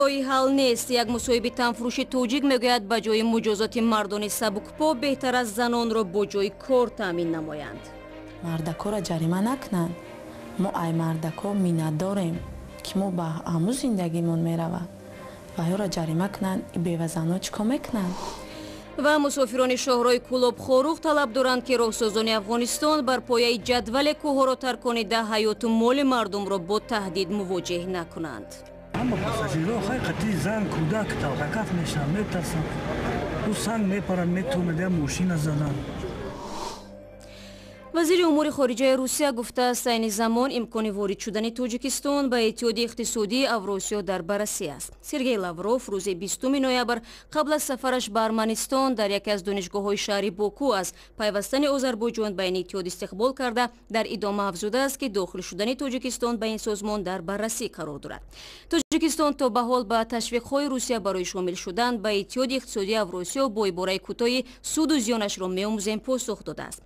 جای حل نیست. یک مصاحبه تنفروش توجیک میگوید به جای مجازات مردان سبکپا بهتر از زنان را با جای کار تامین نمایند. مردکا را جریمه نکنند. ما ای مردکا مینت داریم که ما به همون زندگیمون میروند و یا را جریمه کنند. بیوه زنها چیکار میکنند؟ و مسافران شاهرای کلاب خاروخ طلب دارند که راهسازان افغانستان بر پایه جدول کوه را ترک کنیده حیات و مال مردم را با تهدید مواجه نکنند. اما پاساژیرها حقیقتی زن کودک توقف میشن، میترسن، او سنگ میپرن، میتونه ماشین زدن. وزیر امور خارجه روسیه گفته است این زمان امکان وارد شدن تاجیکستان به اتحادیه اقتصادی اوراسیا در بررسی است. سرگئی لاوروف روز 20 نوامبر قبل از سفرش به ارمنستان در یکی از دانشگاه‌های شهر باکو از پیوستن آذربایجان به این اتحاد استقبال کرده در ادامه افزوده است که داخل شدن تاجیکستان به این سازمان در بررسی قرار دارد. تاجیکستان تا به حال به تشویق‌های روسیه برای شامل شدن به اتحاد اقتصادی اوراسیا با عبارت کوتاه سود و زیانش را می‌آموزیم پاسخ داده است.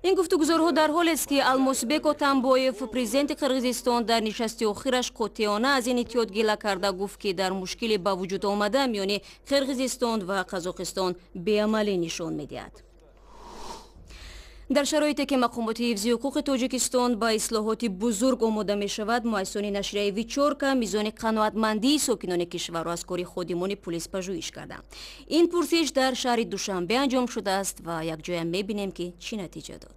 این گفتگوزارها در حالی است که الماسبک اتامبایف پرزیدنت قرقیزستان در نشست آخرش قاطعانه از این اتحاد گله کرده گفت که در مشکل به وجود آمده میان قرقیزستان و قزاقستان بی‌عملی نشان می‌دهد. در شرایطی که مقامات حفظی حقوق تاجیکستان با اصلاحات بزرگ آماده می شود، مؤسسان نشریه ویچورکا میزان قناعتمندی ساکنان کشور را از کار خادمان پلیس پژوهش کردند. این پرسش در شهر دوشنبه انجام شده است و یک جای می بینیم که چی نتیجه داد.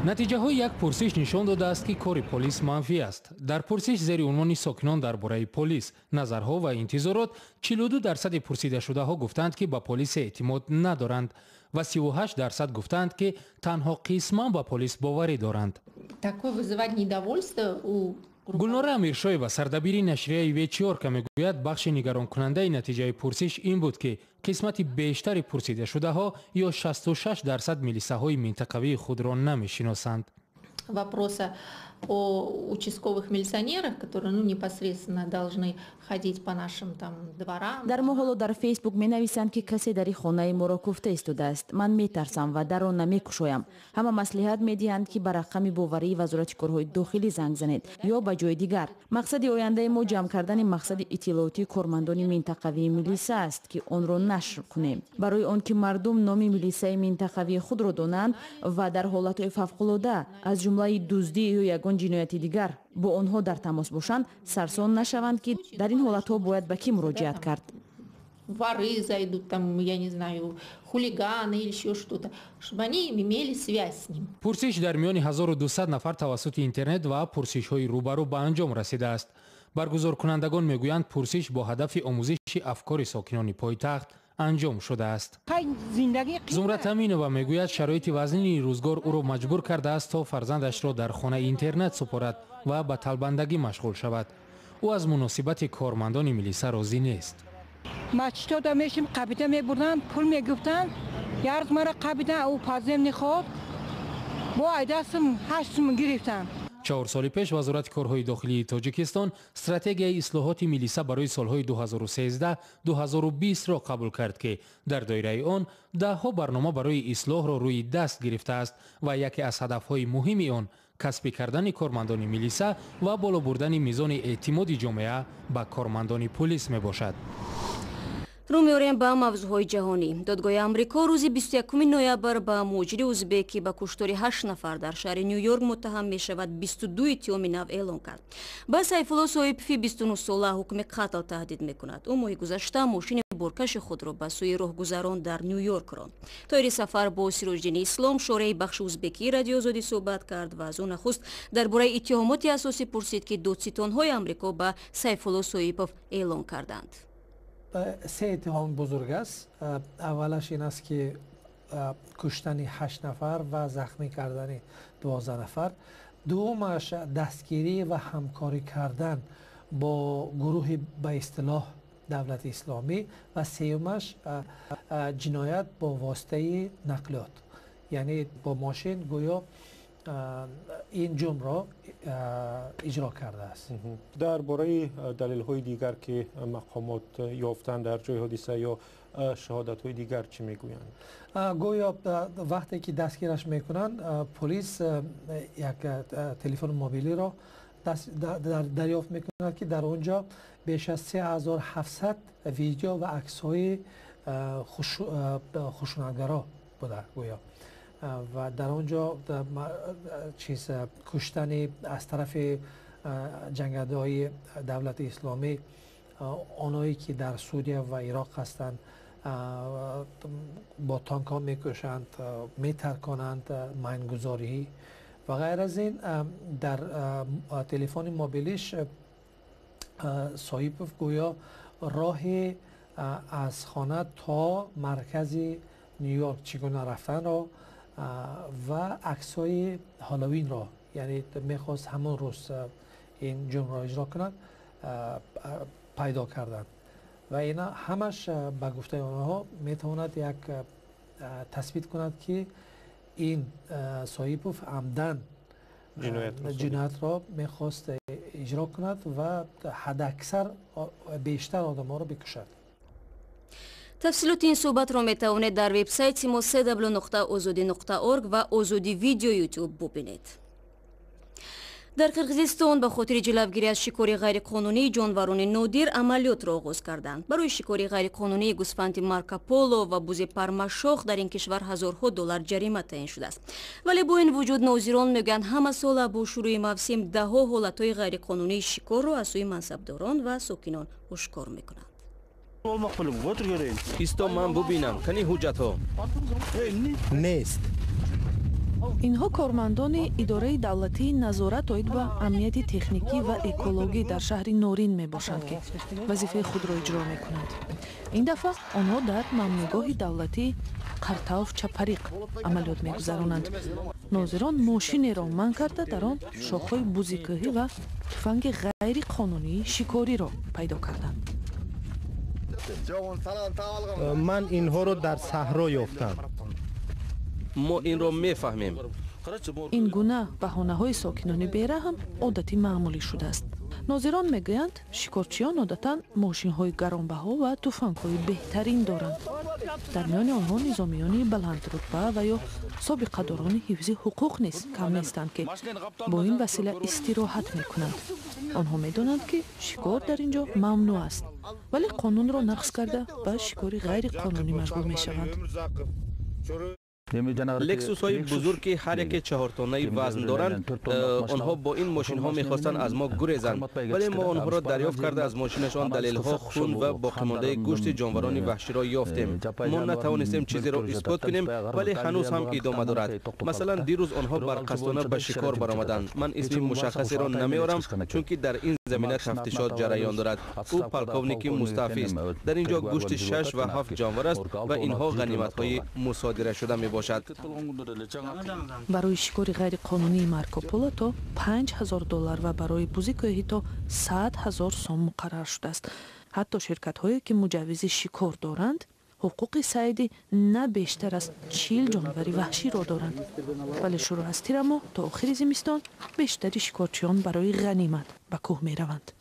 نتیجه های یک پرسش نشان داده است که کار پلیس منفی است. در پرسش زیر عنوان ساکنان درباره پلیس نظرها و انتظارات 42% پرسیده شده ها گفتند که به پلیس اعتماد ندارند و 38% گفتند که تنها قسما به پلیس باوری دارند. گلنار امیرشایوا سردبیر نشریه ویچورکا میگوید بخش نگران کننده نتیجه پرسش این بود که قسمت بیشتر پرسیده شده ها یا 66% ملیسه های منطقوی خود را نمیشناسند. Вопроса о участковых милиционерах, которые непосредственно должны ходить по нашим там дворам. در ما حالا در فیسبوک می نویسند که کسی در خانه ما را کوفته ایستاده است. من می ترسم و در آن نمی کشایم. همه مصلحت می دهند که به رقم باوری وزارت کارهای داخلی زنگ زنید یا به جای دیگر. مقصد آینده ما جمع کردن مقصد اطلاعاتی کارمندان منطقوی ملیسه است که آن را نشر کنیم. برای آنکه مردم نام ملیسه منطقوی خود را دانند و در حالت فوق‌العاده از جمله دزدی یا یگان جنایت دیگر با آنها در تماس باشند سرسان نشوند که در این حالت‌ها باید به کی مراجعت کرد. Воры зайдут там, я не знаю, хулиганы или еще что-то, чтобы они имели связь с ним. پرسش در میان 1200 نفر توسط اینترنت و پرسش‌های روبرو به انجام رسیده است. برگزار کنندگان میگویند پرسش با هدف آموزش افکار ساکنان پایتخت انجام شده است. زمرت امینова میگوید شرایط وضعی روزگار او را مجبور کرده است تا فرزندش را در خانه اینترنت سپارد و به طلبندگی مشغول شود. او از مناسبت کارمندان ملیسه راضی نیست. مچتا دا میشیم قبیده میبردن پول میگفتن یارز مرا قبیده او پازم نخواد با ایدستم 8 من گرفتن. 4 سال پیش وزارت کارهای داخلی تاجیکستان استراتژی اصلاحات ملیسه برای سالهای 2013-2020 را قبول کرد که در دایره آن ده‌ها برنامه برای اصلاح را روی دست گرفته است و یکی از هدفهای مهم آن کسب کردن کارمندان ملیسه و بالا بردن میزان اعتماد جامعه به کارمندان پلیس می باشد. رو می‌آوریم به موضوعهای جهانی. دادگاه آمریکا روز 21 نوامبر به مهاجر ازبک که به کشتار 8 نفر در شهر نیویورک متهم می‌شود 22 اتهام نو اعلام کرد. با سیف الله سایپی 29 ساله حکم قتل تهدید می‌کند. او ماه گذشته ماشین بارکش خود را به سوی راهگذران در نیویورک راند. طاهر سفر با سراج‌الدین اسلام شورای بخش ازبکی رادیو آزادی صحبت کرد و از او نخست درباره اتهامات اساسی پرسید که دادستان‌های آمریکا به سیف الله سایپوف اعلام کردند. 3 اتهام بزرگ است. اولش این است که کشتن 8 نفر و زخمی کردن 12 نفر. دومش دستگیری و همکاری کردن با گروه به اصطلاح دولت اسلامی و سومش جنایت با واسطه نقلیات، یعنی با ماشین گویا این جرم را اجرا کرده است. درباره دلیل‌های دیگر که مقامات یافتن در جای حادثه یا شهادت‌های دیگر چی میگویند؟ گویا وقتی که دستگیرش میکنن پلیس یک تلفن موبیلی را دریافت میکند که در اونجا بیش از 3700 ویدیو و عکس‌های خشونتگرا بوده گویا و در اونجا کشتن از طرف جنگنده‌های دولت اسلامی، آنهایی که در سوریه و عراق هستند با تانک ها میکشند، میترکانند، ماینگذاری و غیر از این. در تلفن موبیلش صاحب گویا راه از خانه تا مرکز نیویورک چگونه رفتن را و عکس‌های هالووین را، یعنی میخواست همون روز این جرم را اجرا کند، پیدا کردند و اینا همش به گفته آنها میتواند یک تثبیت کند که این صاحب عمدن جنایت را میخواست اجرا کند و حداکثر بیشتر آدم ها را بکشد. تفصیلات این صحبت را میتوانید در وبسایت ما www.ozodi.org و ozodi ویدیو یوتیوب ببینید. در قرقیزستان به خاطر جلوگیری از شکار غیرقانونی جانوران نادر عملیات را آغاز کردند. برای شکار غیرقانونی گوسفند مارکوپولو و بز پرماشاخ در این کشور هزارها دلار جریمه تعیین شده است. ولی با این وجود ناظران میگویند همه سال با شروع موسم دهها حالتهای غیرقانونی شکار را از سوی منصبداران و ساکنان آشکار میکنند. ایستا من ببینم کنی حجت ها نیست. اینها کارمندان اداره دولتی نظارت оид ба امنیت تکنیکی و اکولوژی در شهر نورین میباشند که وظیفه خود را اجرا میکنند. این دفعه آنها در ممنوعگاه دولتی قرطاف چپریق عملیات میگذرانند. ناظران ماشین را منع کرده در آن شاخهای بوزیکوهی و تفنگ غیر قانونی شکاری را پیدا کردند. من اینها را در صحرا یافتم. ما این را میفهمیم. این گونه بهانه‌های ساکنان بیرحم عادتی معمولی شده است. ناظران میگویند شکارچیان عادتا ماشین‌های گرانبها و تفنگ‌های بهترین دارند. در میان آنها نظامیان بلند رتبه و یا سابقه‌داران حفظ حقوق نیز کم نیستند که با این وسیله استراحت میکنند. آنها میدانند که شکار در اینجا ممنوع است، ولی قانون را نقض کرده به شکار غیر قانونی مشغول میشوند. لکسوس های بزرگ که هر یک 4 تانه وزن دارند، آنها با این ماشین ها میخواستند از ما گریزند، ولی ما آنها را دریافت کرده از ماشینشان دلیل ها خون و باقی مانده گوشت جانوران وحشی را یافتیم. ما نتوانستیم چیزی را اثبات کنیم، ولی هنوز هم ادامه دارد. مثلا دیروز آنها بر قصدانه به شکار برآمدند. من اسم مشخصی را نمیارم چون که در این زمینه تفتیشات جریان دارد. او پالکونیکی مصطفی است. در اینجا گوشت 6 و 7 جانور است و اینها غنیمت های مصادره شده می باشد. برای شکار غیر قانونی مارکوپولو تا $5000 و برای بوزیکوهی تا $100,000 مقرر شده است. حتی شرکت هایی که مجوز شکار دارند حقوق صید نه بیشتر از 40 جانور وحشی را دارند. ولی شروع از تیر ماه تا آخر زمستان بیشتری شکارچیان برای غنیمت به کوه می روند.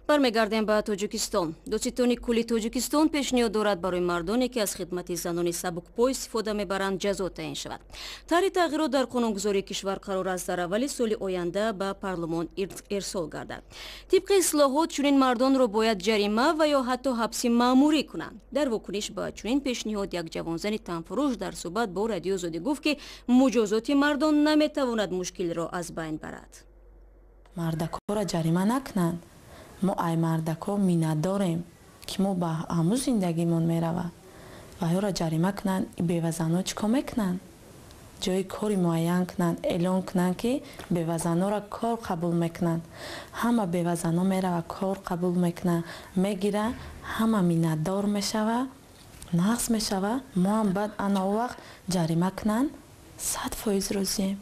برمیگردیم به تاجیکستان. دادستانی کلی تاجیکستان پیشنهاد دارد برای مردانی که از خدمت زنان سبکپای استفاده میبرند جزا تعیین شود. طرح تغییرات در قانونگذاری کشور قرار است در اول سال آینده به پارلمان ارسال گردد. طبق اصلاحات چنین مردان را باید جریمه و یا حتی حبس مأموری کنند. در واکنش به چنین پیشنهاد یک جوانزن تنفروش در صحبت با رادیو آزادی گفت که مجازات مردان نمیتواند مشکل را از بین برد. مردکا را جریمه نکنند. ما ای مردکا مینت داریم که ما به همون زندگیمون میروه و یا را جریمه کنن. بیوزنا چیکار میکنن؟ جای کاری معین کنن، اعلان کنن که بیوزنا را کار قبول میکنن. همه بیوزنا میروه کار قبول میکنن، میگیره، همه مینت دار میشوه، نقص میشوه. ما هم بعد انا وقت جریمه کنن 100% راضیم.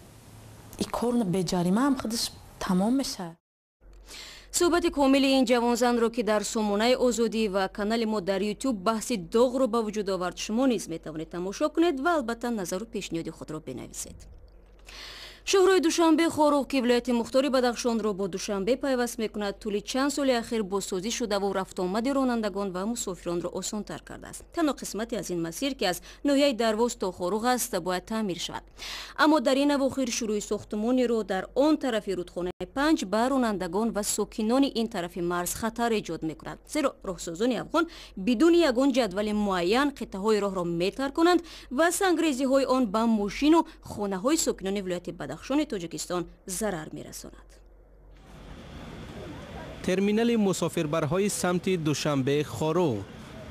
این کار به جریمه هم خودش تمام میشه. صحبت کامل این جوانزن را که در سامانه آزادی و کانال ما در یوتیوب بحث داغ را به وجود آورد شما نیز میتوانید تماشا کنید و البته نظر و پیشنهاد خود را بنویسید. شهرهای دوشنبه خاروغ که ولایت مختاری بدخشان را با دوشنبه پیوست میکند طول چند سال اخیر بازسازی شده و رفت آمد رانندگان و مسافران را آسان‌تر کرده است. تنها قسمتی از این مسیر که از ناحیه درواز تا خاروغ است باید تعمیر شود. اما در این اواخر شروع ساختمانی را در آن طرف رودخانه 5 بر رانندگان و ساکنان این طرف مرز خطر ایجاد میکند. زیرا راهسازان افغان بدون یگان جدول معین قطعه‌های راه را میتر کنند و سنگریزی‌های آن به ماشین و خانه‌های ساکنان ولایت بدخشان تاجیکستان ضرر می‌رساند. ترمینال مسافربرهای سمت دوشنبه خاروغ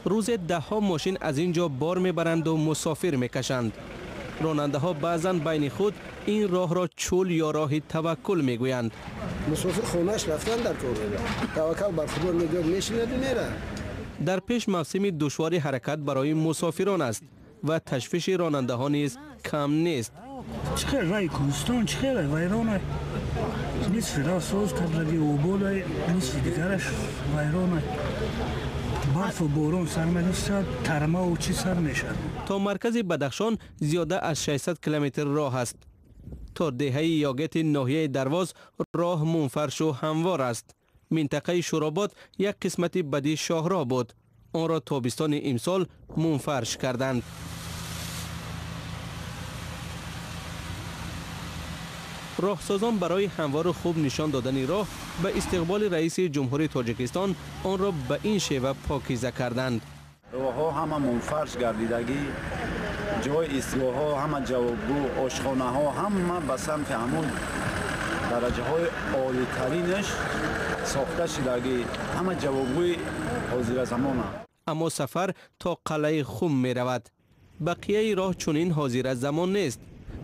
روز ده‌ها ماشین از اینجا بار میبرند و مسافر میکشند. راننده ها بعضاً بین خود این راه را چول یا راه توکل میگویند. مسافر خونه‌اش رفتن در کار توکل بر خدا میگه میشینه میره. در پیش موسم دشواری حرکت برای مسافران است و تشویش راننده ها نیز کم نیست. چخیر رای کوهستان چخیر ویرانه نصف راه ساز کردگی اوبول نصف دیگرش ویرانه برف و بارون سر می‌رسد ترما و چی سر میشد. تا مرکز بدخشان زیاده از 600 کیلومتر راه است. تا دهه یاگت ناحیه درواز راه منفرش و هموار است. منطقه شوراباد یک قسمت بدی شاهراه بود. آن را تابستان امسال منفرش کردند. راهسازان برای هموار خوب نشان دادن راه به استقبال رئیس جمهوری تاجیکستان آن را به این شیوه پاکیزه کردند. راه‌ها همه منفرش گردیدگی، جای ایستگاه‌ها همه جوابگو، آشخانه‌ها همه به سمت همون درجه‌های عالی‌ترینش ساخته شدگی، همه جوابگوی حاضر زمان است. اما سفر تا قلعه خم می رود. بقیه راه چنین حاضر زمان نیست.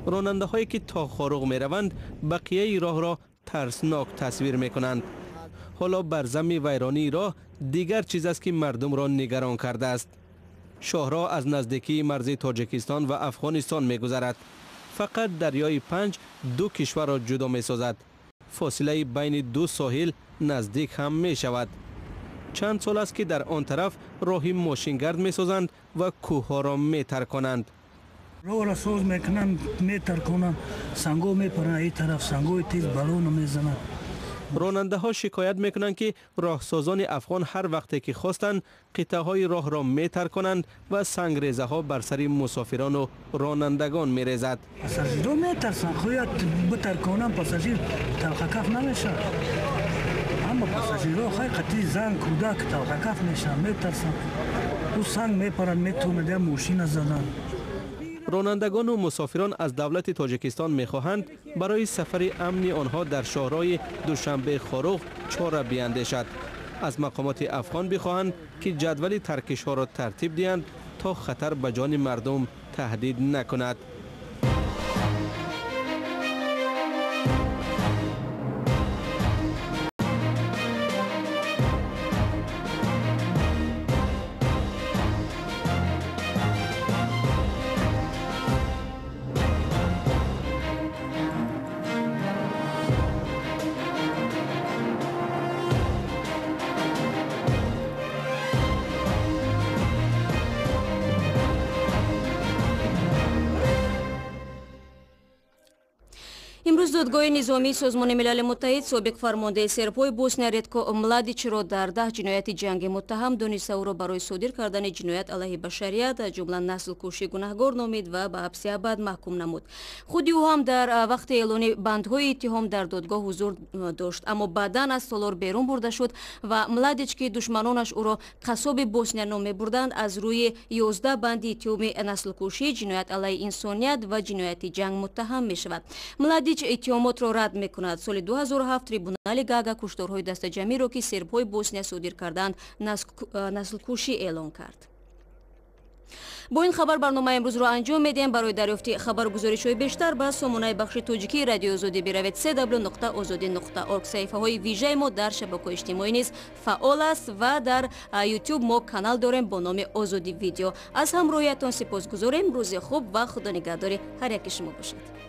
راننده هایی که تا خاروغ می روند بقیه راه را ترسناک تصویر می کنند. حالا برزم ویرانی راه دیگر چیز است که مردم را نگران کرده است. شاهراه از نزدیکی مرز تاجیکستان و افغانستان می گذرد. فقط دریای 5 دو کشور را جدا می سازد. فاصله بین دو ساحل نزدیک هم می شود. چند سال است که در آن طرف راهی ماشینگرد می سازند و کوه ها را می تر کنند. راه را ساز میکنن میتر کنن سنگو میپرن این طرف سنگوی تیز بالون میزنن. راننده ها شکایت میکنند که راهسازان افغان هر وقتی که خواستند قطعه های راه را میتر کنند و سنگریزه ها بر سر مسافران و رانندگان میریزد. پاساژیرها میترسن خواهد بتر کنن پاساژیر تلخکف نمیشه. اما پاساژیرها خیلی قطعی زن کودک تلخکف میشن میترسن. او سنگ میپرن میتونه ماشین زدن. رانندگان و مسافران از دولت تاجیکستان میخواهند برای سفر امنی آنها در شهرهای دوشنبه خاروغ چاره بیاندیشد. از مقامات افغان بخواهند که جدول ترکش ها را ترتیب دهند تا خطر به جان مردم تهدید نکند. امروز دادگاه نظامی سازمان ملل متحد سابق فرمانده سرپای بوسنیا ردکو ملادیچ را در 10 جنایت جنگی متهم دانسته او را برای صادر کردن جنایت علیه بشریت از جمله نسل کشی گناهکار نامید و به حبس ابد محکوم نمود. خود او هم در وقت اعلان بندهای اتهام در دادگاه حضور داشت، اما بعداً از تالار بیرون برده شد و ملادیچ که دشمنانش او را قصاب بوسنیا نام می‌بردند از روی 11 بند اتهام نسل کشی، جنایت علیه انسانیت و جنایت جنگ متهم می‌شود. ملادیچ اتهامات را رد میکند. سال 2007 تریبونال گاگا کشتارهای دست جمعی را که سربهای بوسنیا صادر کردند نسل کشی اعلان کرد. با این خبر برنامه امروز را انجام میدیم. برای دریافت خبرگزاری‌های بیشتر به سامانه بخش توجیکی رادیو آزادی بروید. www.azadi.org. صفحه های ویژه ما در شبکه‌های اجتماعی نیز فعال است و در یوتیوب ما کانال داریم با نام آزادی ویدیو. از همراهیتان سپاسگزاریم. روز خوب و خدا نگهدار هر یک شما باشد.